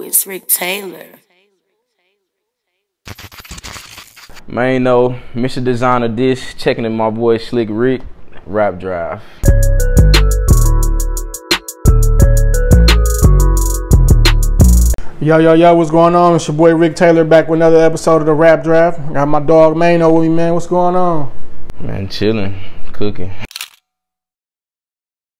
it's Rick Taylor. Man, no, Mr. Designer Dish, checking in my boy Slick Rick, Rap Drive. Yo, what's going on? It's your boy Rick Taylor back with another episode of the Rap Draft. Got my dog Mano with me, man. What's going on? Man, chilling, cooking.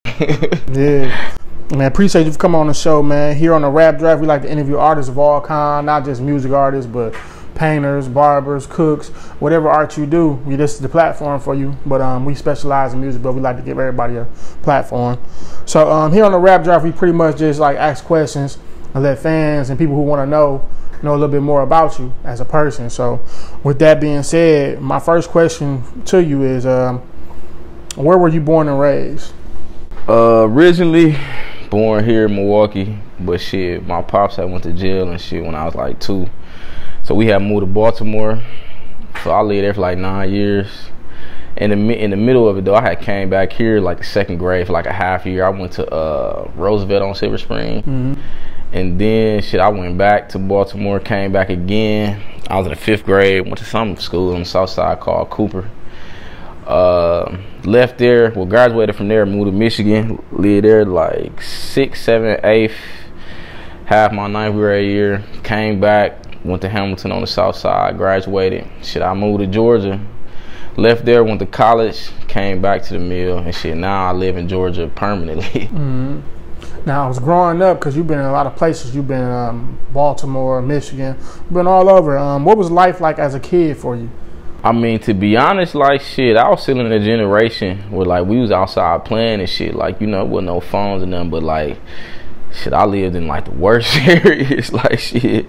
Yeah. Man, appreciate you for coming on the show, man. Here on the Rap Draft, we like to interview artists of all kinds, not just music artists, but painters, barbers, cooks, whatever art you do. This is the platform for you. But we specialize in music, but we like to give everybody a platform. So here on the Rap Draft, we pretty much just like ask questions and let fans and people who want to know a little bit more about you as a person. So with that being said, my first question to you is, where were you born and raised? Originally born here in Milwaukee, but shit, my pops had went to jail and shit when I was like 2. So we had moved to Baltimore. So I lived there for like 9 years. In the middle of it though, I had came back here like the 2nd grade for like a half year. I went to Roosevelt on Silver Spring. Mm-hmm. And then shit, I went back to Baltimore, came back again. I was in the 5th grade, went to some school on the south side called Cooper. Left there, well, graduated from there, moved to Michigan, lived there like 6th, 7th, 8th, half my 9th grade year. Came back, went to Hamilton on the south side, graduated. Shit, I moved to Georgia. Left there, went to college, came back to the mill, and shit, now I live in Georgia permanently. Mm-hmm. Now, I was growing up, because you've been in a lot of places. You've been Baltimore, Michigan, been all over. What was life like as a kid for you? I mean, to be honest, like, shit, I was still in a generation where, like, we was outside playing and shit. Like, you know, with no phones and nothing, but, like, shit, I lived in, like, the worst areas. Like, shit.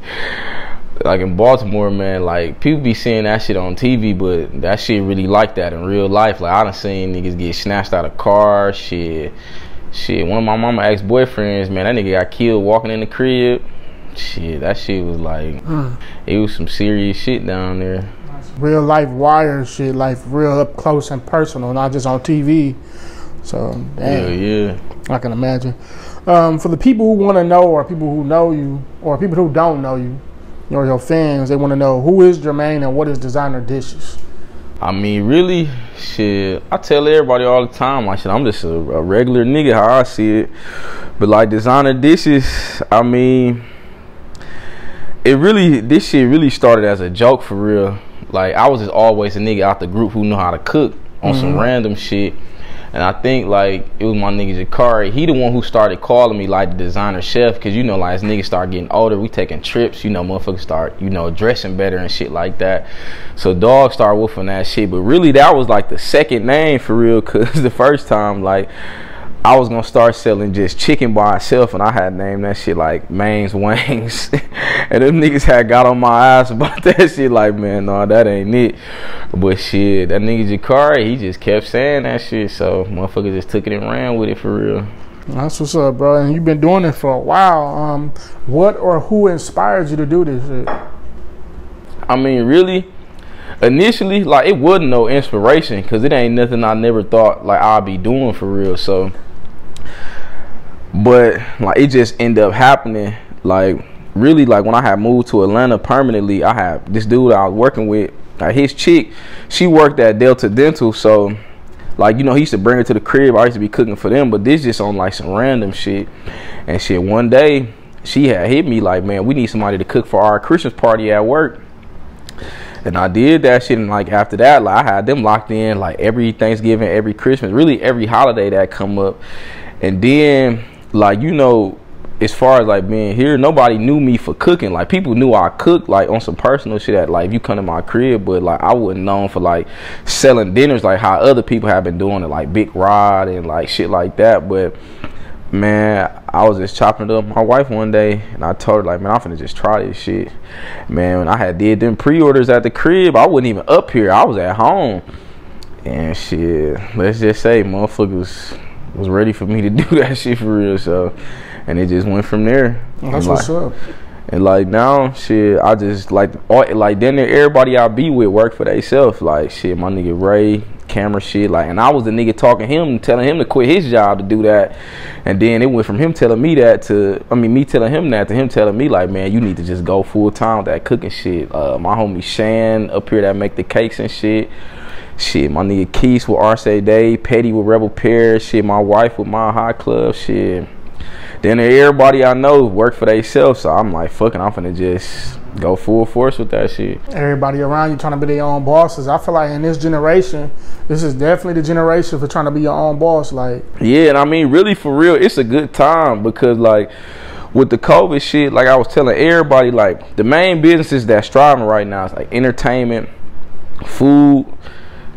Like, in Baltimore, man, like, people be seeing that shit on TV, but that shit really like that in real life. Like, I done seen niggas get snatched out of cars, shit. Shit, one of my mama ex-boyfriends, man, that nigga got killed walking in the crib. Shit, that shit was like, it was some serious shit down there. Real life wire shit, like real up close and personal, not just on TV. So, damn. Yeah. I can imagine. For the people who want to know, or people who know you, or people who don't know you, or your fans, they want to know, who is Jermaine and what is Designer Dishes? I mean, really, shit, I tell everybody all the time, like, shit, I'm just a regular nigga, how I see it. But, like, Designer Dishes, I mean, this shit really started as a joke for real. Like, I was just always a nigga out the group who knew how to cook on some random shit. And I think, like, it was my nigga Jakari. He the one who started calling me, like, the designer chef. Because, you know, like, as niggas start getting older, we taking trips. You know, motherfuckers start, you know, dressing better and shit like that. So, dog started woofing that shit. But really, that was, like, the second name for real. Because the first time, like, I was going to start selling just chicken by itself. And I had named that shit, like, Maine's Wings. And them niggas had got on my ass about that shit. Like, man, no, that ain't it. But shit, that nigga Jakari, he just kept saying that shit. So, motherfuckers just took it and ran with it for real. That's what's up, bro. And you've been doing it for a while. What or who inspired you to do this shit? I mean, really, initially, like, it wasn't no inspiration. Because it ain't nothing I never thought, like, I'd be doing for real. So, but, like, it just ended up happening, like, really, like, when I had moved to Atlanta permanently, I had this dude I was working with, like, his chick, she worked at Delta Dental, so, like, you know, he used to bring her to the crib. I used to be cooking for them, but this just on, like, some random shit. And shit, one day, she had hit me like, man, we need somebody to cook for our Christmas party at work. And I did that shit, and, like, after that, like, I had them locked in, like, every Thanksgiving, every Christmas, really every holiday that come up. And then, like, you know, as far as, like, being here, nobody knew me for cooking. Like, people knew I cooked, like, on some personal shit at, like, if you come to my crib, but, like, I wasn't known for, like, selling dinners like how other people have been doing it, like Big Rod and, like, shit like that. But, man, I was just chopping it up with my wife one day, and I told her, like, man, I'm finna just try this shit. Man, when I had did them pre-orders at the crib, I wasn't even up here. I was at home. And shit, let's just say motherfuckers was ready for me to do that shit for real, so... And it just went from there. That's what's up. And like now, shit, I just like then everybody I be with work for themselves. Like shit, my nigga Ray, camera shit, like, and I was the nigga talking him, telling him to quit his job to do that, and then it went from him telling me that to, me telling him that to him telling me like, man, you need to just go full time with that cooking shit. My homie Shan up here that make the cakes and shit. Shit, my nigga Keith with Arce Day, Petty with Rebel Pear, shit, my wife with My High Club, shit. Then everybody I know work for themselves, so I'm like, fucking, I'm finna just go full force with that shit. Everybody around you trying to be their own bosses. I feel like in this generation, this is definitely the generation for trying to be your own boss. Like, yeah, and I mean, really for real, it's a good time because like with the COVID shit, like I was telling everybody, like the main businesses that's thriving right now is like entertainment, food,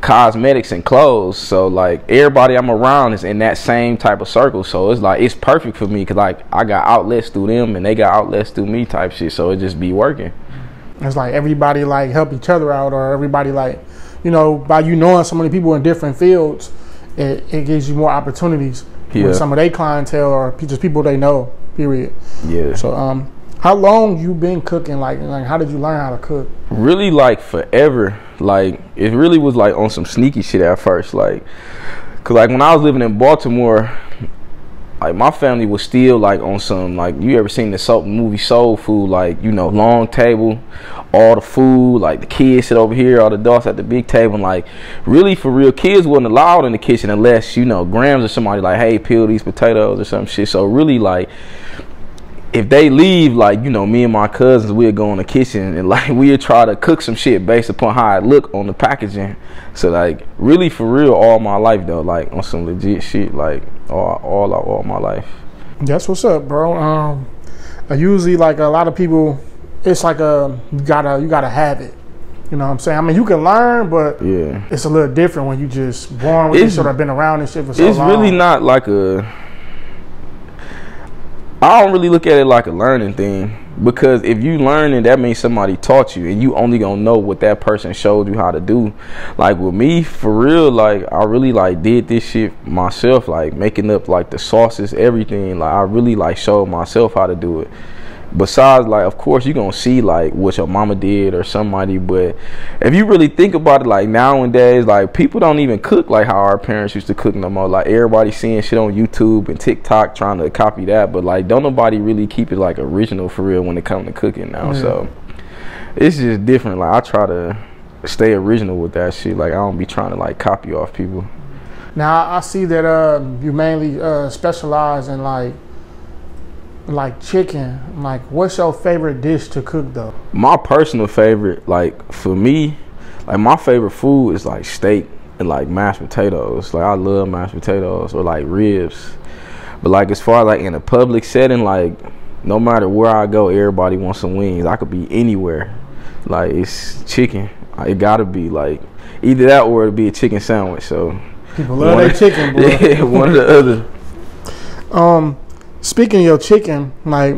cosmetics, and clothes. So like everybody I'm around is in that same type of circle, so it's like it's perfect for me because like I got outlets through them and they got outlets through me type shit, so it just be working. It's like everybody like help each other out, or everybody like, you know, by you knowing so many people in different fields, it gives you more opportunities with some of their clientele or just people they know, period. Yeah. So how long you been cooking? Like how did you learn how to cook? Really like forever. Like it really was like on some sneaky shit at first, like cause like when I was living in Baltimore, like my family was still like on some, like, you ever seen the movie Soul Food, like, you know, long table, all the food, like the kids sit over here, all the adults at the big table, and like really for real, kids wasn't allowed in the kitchen unless, you know, Grams or somebody like, hey, peel these potatoes or some shit. So really like if they leave, like, you know, me and my cousins, we'll go in the kitchen and like we'll try to cook some shit based upon how it look on the packaging. So like really for real, all my life though, like on some legit shit, like all my life. That's what's up, bro. Usually like a lot of people, it's like you gotta have it. You know what I'm saying? I mean, you can learn, but yeah, it's a little different when you just born with this shit or been around this shit for so long. It's really not like I don't really look at it like a learning thing, because if you learn it, that means somebody taught you, and you only gonna know what that person showed you how to do. Like with me, for real, like I really like did this shit myself, like making up like the sauces, everything. Like I really like showed myself how to do it. Besides, like, of course you gonna see like what your mama did or somebody, but if you really think about it, like nowadays, like people don't even cook like how our parents used to cook no more. Like everybody seeing shit on YouTube and TikTok trying to copy that, but like don't nobody really keep it like original for real when it comes to cooking now. Yeah. So it's just different. Like I try to stay original with that shit. Like I don't be trying to like copy off people. Now I see that you mainly specialize in like chicken. Like what's your favorite dish to cook though? My personal favorite, like for me, like my favorite food is like steak and like mashed potatoes. Like I love mashed potatoes or like ribs. But like as far as like in a public setting, like no matter where I go, everybody wants some wings. I could be anywhere. Like it's chicken. It gotta be like either that or it'll be a chicken sandwich. So people love their chicken, bro. Yeah, one or the other. Speaking of your chicken, like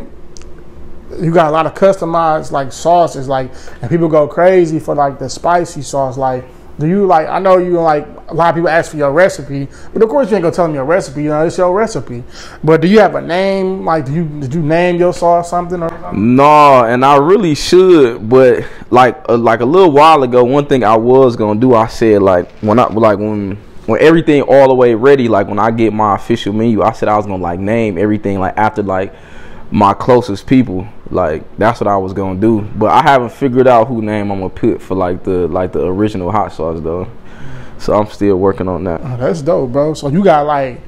you got a lot of customized like sauces, like, and people go crazy for like the spicy sauce. Like, do you like? I know you like a lot of people ask for your recipe, but of course you ain't gonna tell them your recipe. You know, it's your recipe. But do you have a name? Like, did you name your sauce something or something? No, and I really should, but like a little while ago, one thing I was gonna do, I said like when everything all the way ready, like when I get my official menu, I said I was gonna like name everything like after like my closest people. Like that's what I was gonna do, but I haven't figured out who name I'm gonna put for like the original hot sauce though. So I'm still working on that. Oh, that's dope, bro. So you got like,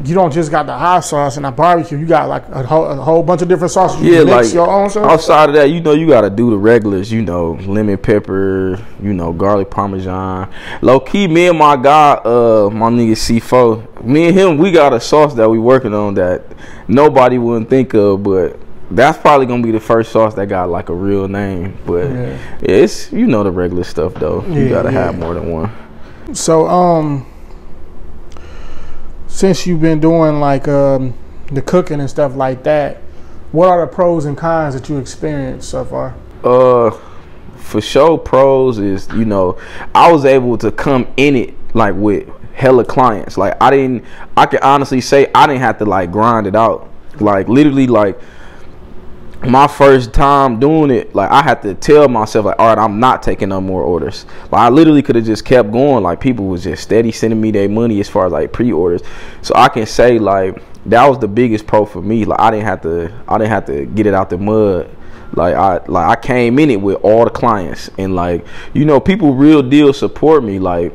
you don't just got the hot sauce and the barbecue. You got like a whole bunch of different sauces. You mix like your own sauce? Outside of that, you know, you got to do the regulars. You know, lemon pepper. You know, garlic parmesan. Low key, me and my guy, my nigga C4. Me and him, we got a sauce that we working on that nobody wouldn't think of, but that's probably gonna be the first sauce that got like a real name. But yeah, it's, you know, the regular stuff though. You gotta have more than one. So since you've been doing like the cooking and stuff like that, what are the pros and cons that you experienced so far? For sure, pros is, you know, I was able to come in it like with hella clients. Like I can honestly say I didn't have to like grind it out. Like literally, like my first time doing it, like I had to tell myself like, all right, I'm not taking no more orders. Like I literally could have just kept going. Like people was just steady sending me their money as far as like pre-orders. So I can say like that was the biggest pro for me. Like I didn't have to get it out the mud. Like I came in it with all the clients, and like, you know, people real deal support me. Like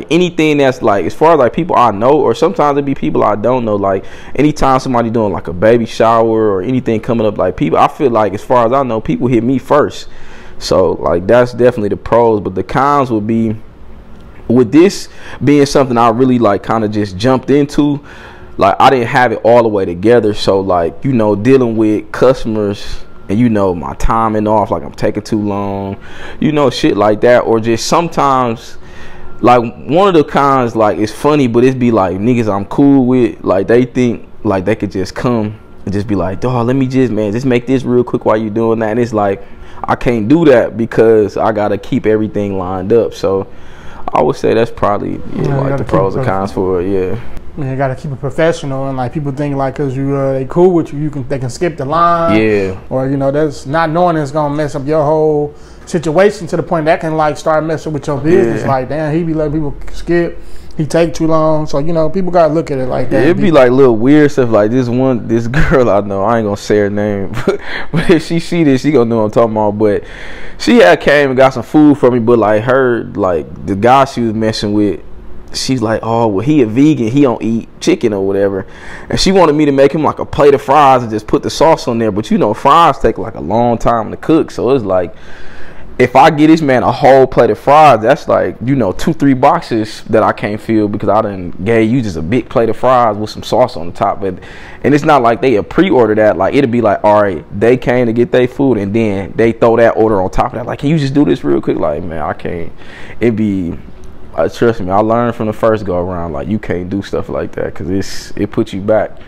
anything that's like, as far as like people I know, or sometimes it be people I don't know, like anytime somebody doing like a baby shower or anything coming up, like people, I feel like as far as I know, people hit me first. So like that's definitely the pros. But the cons would be, with this being something I really like kind of just jumped into, like I didn't have it all the way together. So like, you know, dealing with customers and, you know, my timing off, like I'm taking too long, you know, shit like that. Or just sometimes, like one of the cons, like it's funny, but it's be like niggas I'm cool with, like they think like they could just come and just be like, dawg, let me just make this real quick while you doing that. And it's like, I can't do that because I gotta keep everything lined up. So I would say that's probably like the pros and cons for it. Yeah, you gotta keep it professional, and like people think like because you they cool with you, they can skip the line. Yeah. Or, you know, that's not knowing it's gonna mess up your whole situation to the point that can like start messing with your business. Yeah. Like, damn, he be letting people skip, he take too long. So, you know, people gotta look at it like that. Yeah, it'd be like little weird stuff. Like this girl I know, I ain't gonna say her name, but if she see this, she gonna know what I'm talking about. But she had came and got some food for me, but like the guy she was messing with, she's like, oh, well, he a vegan, he don't eat chicken or whatever, and she wanted me to make him like a plate of fries and just put the sauce on there. But you know, fries take like a long time to cook, so it's like, if I get this man a whole plate of fries, that's like, you know, 2-3 boxes that I can't fill because I done gave you just a big plate of fries with some sauce on the top. But and it's not like they pre-order that. Like it'll be like, all right, they came to get their food and then they throw that order on top of that. Like, can you just do this real quick? Like, man, I can't. It be, trust me, I learned from the first go around, like you can't do stuff like that because it puts you back.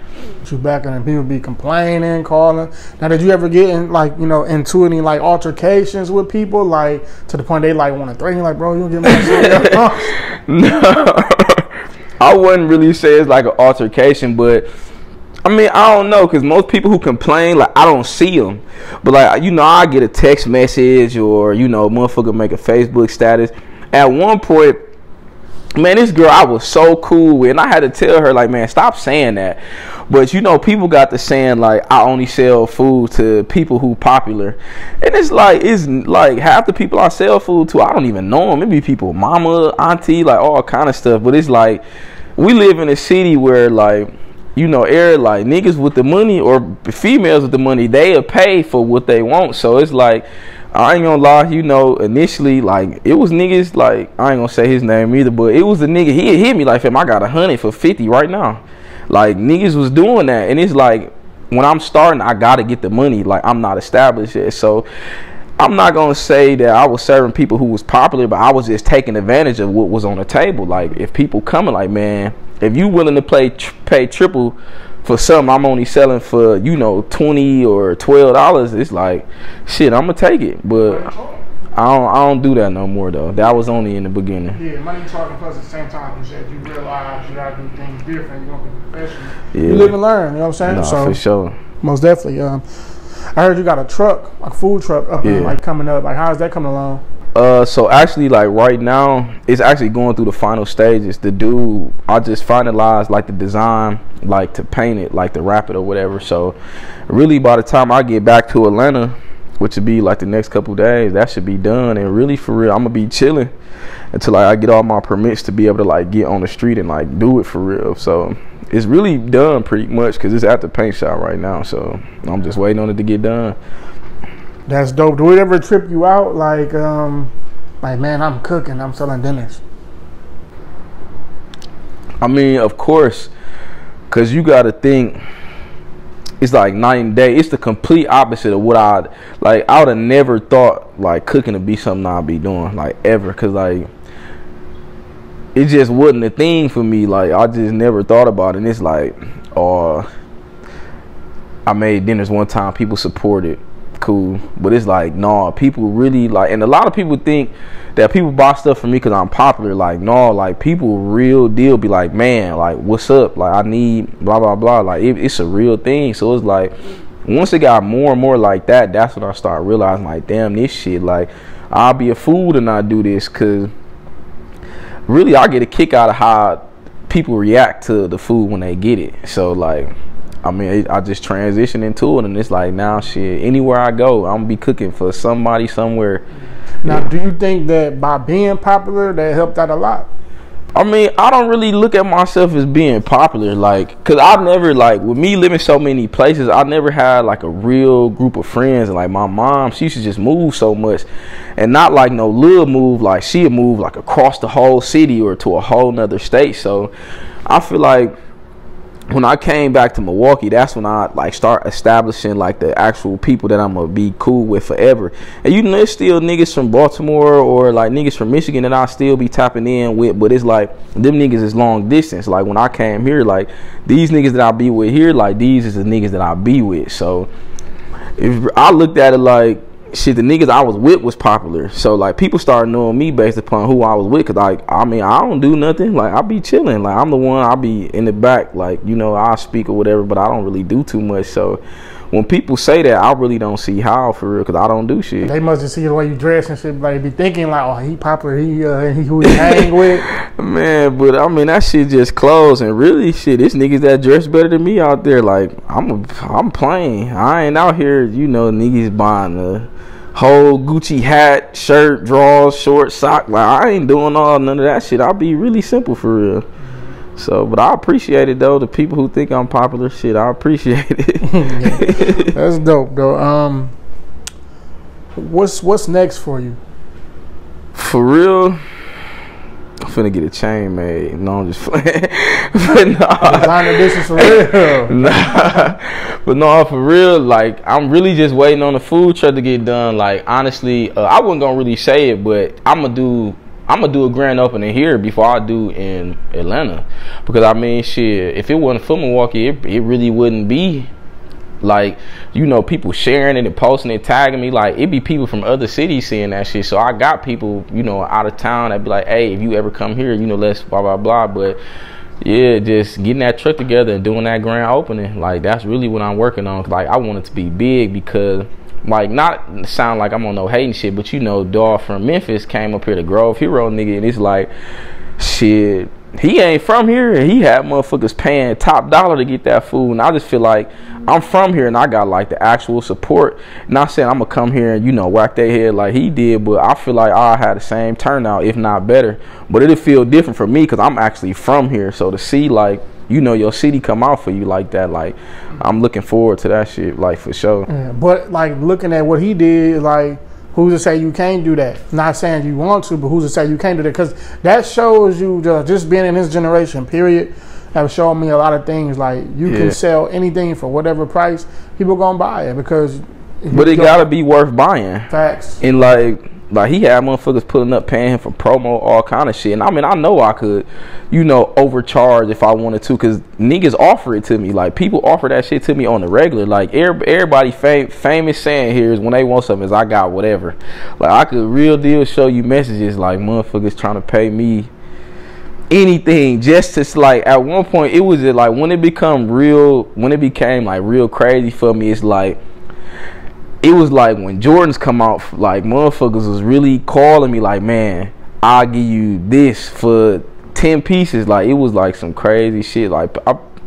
You back, and then people be complaining, calling. Now, did you ever get in, like, you know, into any like altercations with people, like to the point they like want to threaten you, like, bro, you don't get my shit? No, I wouldn't really say it's like an altercation, but I mean, I don't know, because most people who complain, like, I don't see them, but like, you know, I get a text message or, you know, motherfucker make a Facebook status. At one point, man, this girl I was so cool with, and I had to tell her, like, man, stop saying that. But, you know, people got to saying, like, I only sell food to people who popular. And it's like half the people I sell food to, I don't even know them. It be people, mama, auntie, like, all kind of stuff. But it's like, we live in a city where, like, you know, like, niggas with the money or females with the money, they'll pay for what they want. So it's like, I ain't gonna lie, you know, initially, like, it was niggas, like, I ain't gonna say his name either, but it was a nigga, he hit me like, fam, I got 100 for 50 right now. Like, niggas was doing that, and it's like, when I'm starting, I gotta get the money. Like, I'm not established yet, so I'm not gonna say that I was serving people who was popular, but I was just taking advantage of what was on the table. Like, if people coming, like, man, if you willing to pay triple for something I'm only selling for, you know, $20 or $12, it's like, shit, I'm gonna take it. But I don't do that no more though. That was only in the beginning. Yeah, money talking, plus at the same time, you said you realize you gotta do things different. You gonna be professional. Yeah. You live and learn. You know what I'm saying? Nah, so for sure. Most definitely. I heard you got a truck, like a food truck, up and like coming up. Like, how's that coming along? So actually, like, right now, it's actually going through the final stages. The dude, I just finalized like the design, like to paint it, like to wrap it or whatever. So really, by the time I get back to Atlanta, which would be like the next couple days, that should be done. And really, for real, I'm gonna be chilling until like I get all my permits to be able to like get on the street and like do it for real. So it's really done pretty much because it's at the paint shop right now. So I'm just waiting on it to get done. That's dope. Do it ever trip you out? Like, man, I'm cooking, I'm selling dinners. I mean, of course, because you got to think, it's like night and day. It's the complete opposite of what I would have never thought, like, cooking to be something I'd be doing, like, ever. Because, like, it just wasn't a thing for me. Like, I just never thought about it. And it's like, I made dinners one time, people supported. Cool, but it's like, nah, people really like, and a lot of people think that people buy stuff from me because I'm popular. Like, nah, like, people real deal be like, man, like, what's up? Like, I need blah blah blah. Like, it's a real thing. So it's like, once it got more and more like that, that's when I started realizing, like, damn, this shit, like, I'll be a fool to not do this, because really I get a kick out of how people react to the food when they get it. So, like, I mean, I just transition into it, and it's like, now, shit, anywhere I go, I'm gonna be cooking for somebody somewhere. Now, do you think that by being popular, that helped out a lot? I mean, I don't really look at myself as being popular, like, cause I never, like, with me living so many places, I never had like a real group of friends. And like my mom, she used to just move so much, and not like no little move, like she'd move like across the whole city or to a whole nother state. So I feel like when I came back to Milwaukee, that's when I like start establishing like the actual people that I'm gonna be cool with forever. And you know, there's still niggas from Baltimore or like niggas from Michigan that I still be tapping in with, but it's like them niggas is long distance. Like when I came here, like these niggas that I be with here, like these is the niggas that I be with. So if I looked at it like, shit, the niggas I was with was popular, so like people started knowing me based upon who I was with. Cause like, I mean, I don't do nothing, like I be chilling, like I'm the one, I be in the back, like, you know, I speak or whatever, but I don't really do too much. So when people say that, I really don't see how, for real, cause I don't do shit. They must just see the way you dress and shit, like be thinking like, oh, he popular, he who he hang with. Man, but I mean, that shit just clothes, and really, shit, it's niggas that dress better than me out there. Like I'm plain, I ain't out here, you know, niggas buying the whole Gucci hat, shirt, drawers, short sock. Like I ain't doing none of that shit. I'll be really simple for real. So, but I appreciate it though. The people who think I'm popular, shit, I appreciate it. Yeah, that's dope though. What's next for you? For real, I'm finna get a chain made. No, I'm just playing. But nah. Designer dishes for real. Nah. But no, for real, like, I'm really just waiting on the food truck to get done. Like, honestly, I wasn't gonna really say it, but I'm gonna do a grand opening here before I do in Atlanta. Because, I mean, shit, if it wasn't for Milwaukee, it really wouldn't be, like, you know, people sharing it and posting it, tagging me. Like, it'd be people from other cities seeing that shit. So I got people, you know, out of town that be like, hey, if you ever come here, you know, let's blah, blah, blah. But yeah, just getting that truck together and doing that grand opening, like, that's really what I'm working on. Cause, like, I want it to be big because, like, not sound like I'm on no hating shit, but, you know, dog from Memphis came up here to Grove Hero, nigga, and it's like, shit, he ain't from here, and he had motherfuckers paying top dollar to get that food. And I just feel like I'm from here, and I got like the actual support. Not saying I'm gonna come here and, you know, whack their head like he did, but I feel like I had the same turnout, if not better. But it'll feel different for me because I'm actually from here. So to see, like, you know, your city come out for you like that, like, I'm looking forward to that shit, like, for sure. Yeah, but like looking at what he did, like, who's to say you can't do that? Not saying you want to, but who's to say you can't do that? Because that shows you, just being in this generation, period, have shown me a lot of things. Like, you can sell anything for whatever price, people gonna buy it because. But it gotta be worth buying. Facts. And like he had motherfuckers pulling up, paying him for promo, all kind of shit. And I mean, I know I could, you know, overcharge if I wanted to, because niggas offer it to me. Like, people offer that shit to me on the regular. Like, everybody famous saying here is when they want something is I got whatever. Like, I could real deal show you messages like motherfuckers trying to pay me anything just to, like, at one point it was just like when it became like real crazy for me, it's like, it was like when Jordans come out, like, motherfuckers was really calling me like, man, I'll give you this for 10 pieces. Like, it was like some crazy shit. Like,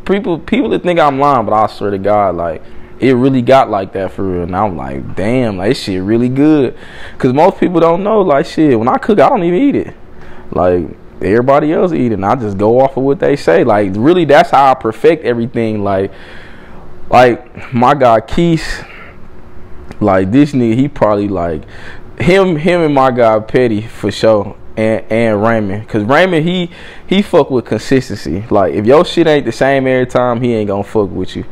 people that think I'm lying, but I swear to God, like, it really got like that for real. And I'm like, damn, like, this shit really good. Because most people don't know, like, shit, when I cook, I don't even eat it. Like, everybody else eat it, and I just go off of what they say. Like, really, that's how I perfect everything. Like my guy Keith, like, this nigga, he probably, like, him and my guy Petty for sure, and Raymond, because Raymond, he fuck with consistency. Like, if your shit ain't the same every time, he ain't gonna fuck with you.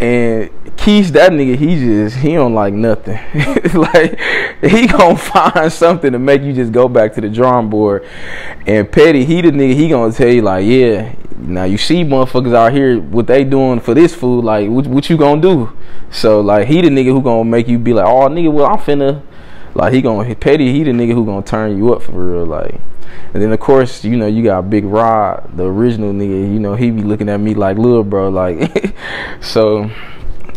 And Keith, that nigga, he don't like nothing. Like, he gonna find something to make you just go back to the drawing board. And Petty, he the nigga, he gonna tell you, like, yeah, now you see motherfuckers out here, what they doing for this food, like, what you gonna do? So, like, he the nigga who gonna make you be like, oh, nigga, well, I'm finna, like, Petty, he the nigga who gonna turn you up for real, like. And then, of course, you know, you got Big Rod, the original nigga, you know, he be looking at me like, little bro, like. So,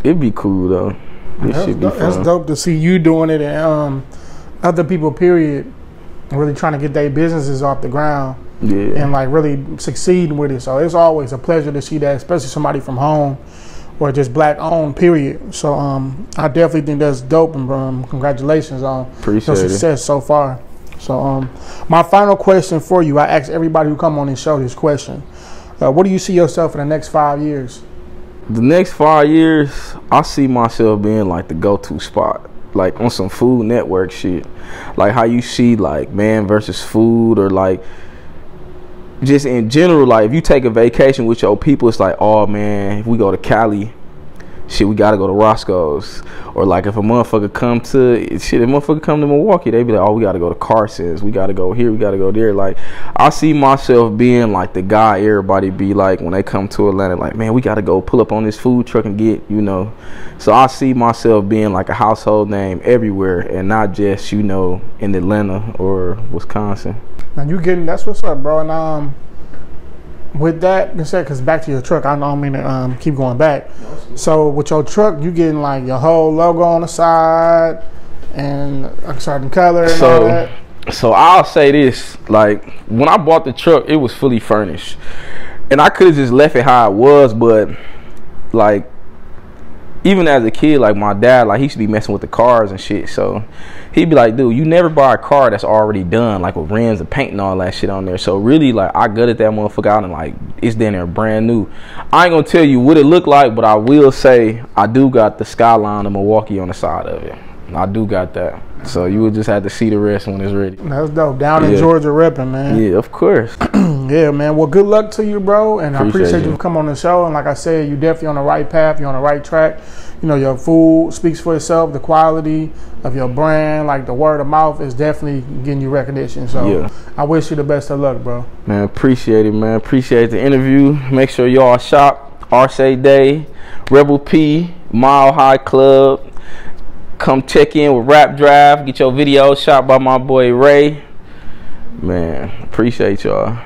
It'd be cool though. This should be fun. That's dope to see you doing it, and other people, period, really trying to get their businesses off the ground. Yeah. And like really succeeding with it. So it's always a pleasure to see that, especially somebody from home or just black owned, period. So I definitely think that's dope, and congratulations on your success so far. So my final question for you, I ask everybody who come on this show this question. What do you see yourself in the next 5 years? The next 5 years, I see myself being like the go-to spot, like on some Food Network shit. Like how you see like Man versus Food, or like just in general, like if you take a vacation with your people, it's like, oh man, if we go to Cali, shit, we gotta go to Roscoe's. Or like if a motherfucker come to Milwaukee, they be like, oh, we gotta go to Carson's, we gotta go here, we gotta go there. Like I see myself being like the guy everybody be like when they come to Atlanta, like, man, we gotta go pull up on this food truck and get, you know. So I see myself being like a household name everywhere, and not just, you know, in Atlanta or Wisconsin. And you getting, that's what's up, bro. And with that being said, because back to your truck, I don't mean to keep going back. So with your truck, you getting like your whole logo on the side and a certain color and all that. So I'll say this, like when I bought the truck, it was fully furnished, and I could have just left it how it was, but like even as a kid, like my dad, like he used to be messing with the cars and shit. So he'd be like, dude, you never buy a car that's already done, like with rims and paint and all that shit on there. So really, like I gutted that motherfucker out, and like it's down there brand new. I ain't gonna tell you what it looked like, but I will say I do got the skyline of Milwaukee on the side of it. I do got that. So you would just have to see the rest when it's ready. That's dope. Down in Georgia repping, man. Yeah, of course. Yeah, man. Well, good luck to you, bro. And I appreciate you for coming on the show. And like I said, you're definitely on the right path. You're on the right track. You know, your food speaks for itself. The quality of your brand, like the word of mouth, is definitely getting you recognition. So I wish you the best of luck, bro. Man, appreciate it, man. Appreciate the interview. Make sure y'all shop Arce Day, Rebel P, Mile High Club. Come check in with Rap Drive. Get your video shot by my boy Ray. Man, appreciate y'all.